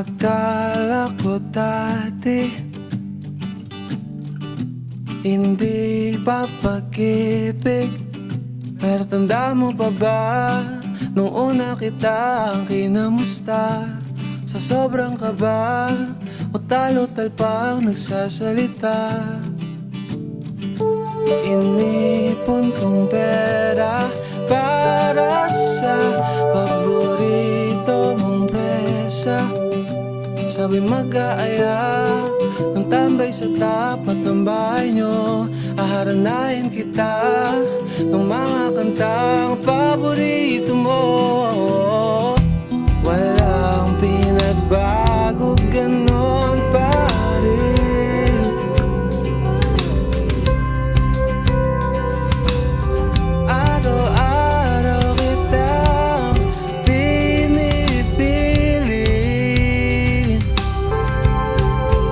Akala ko dati hindi pa pag-ibig, pero tanda mo pa ba nung una kitang kinamusta? Sa sobrang kaba o talo-tal pang nagsasalita, inipon kong pera para sa paborito mong presa. Sabi mag-aaya ng tambay sa tapat ng bahay nyo, aharanahin kita ng mga kantang paborito mo. Walang pinagbago, ganon pa rin. Araw-araw kitang pinipili,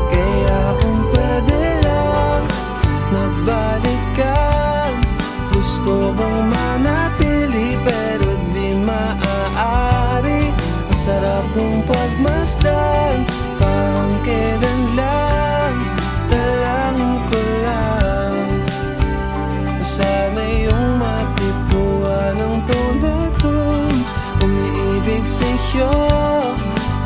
kaya kung pwede lang nabalikan, gusto mong manatili pero di maaari. Ang sarap mong pagmasdan, parang kailan lang, dalangin ko lang sana yung matutuwa ng tulad kong umiibig sa'yo.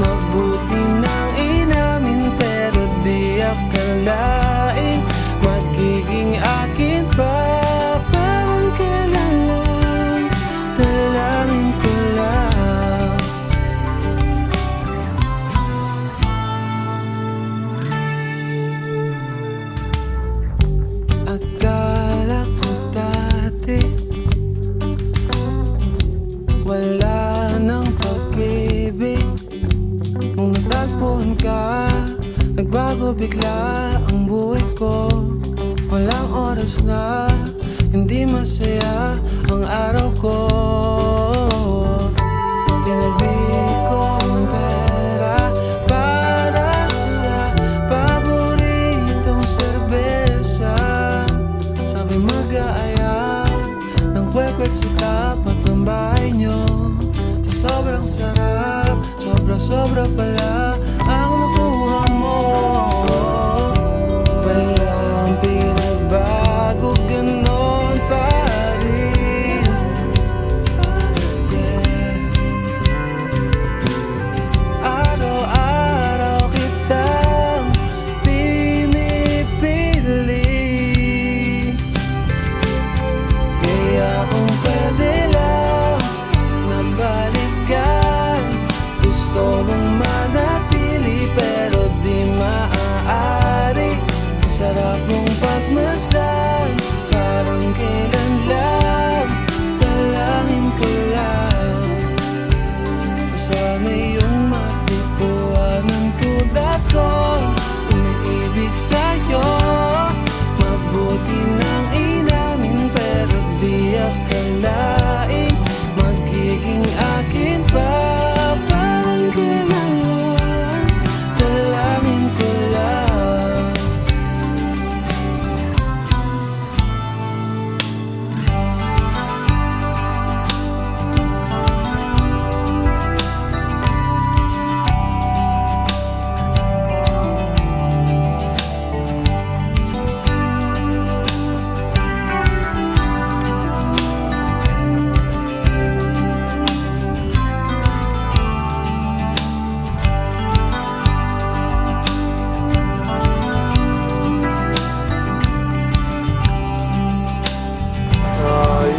Mabuti nang inamin pero di akalain magiging akin pa. Parang kailan lang, dalangin ko lang. Akala ko dati wala nang pag-ibig, nung natagpuan ka nagbago bigla ang buhay ko. Walang oras na hindi masaya ang araw ko. Tinabi ko ang pera para sa paboritong serbesa. Sabi mag-aaya ng kwek-kwek sa tapat ng bahay nyo. Sa sobrang sarap, sobra-sobra pala ang nakuha mo. Walang pinagbago, ganon pa rin. Yeah. Araw-araw kitang pinipili, kaya kung pwede lang nabalikan, gusto mong manatili pero di maaari. Sarap mong pagmasdan, parang kailan lang, dalangin ko lang sana yung matutuwa ng tulad ko umiibig sa'yo. Mabuti nang inamin pero di akalain magiging akin pa. Parang kailan lang, dalangin ko lang. Ay.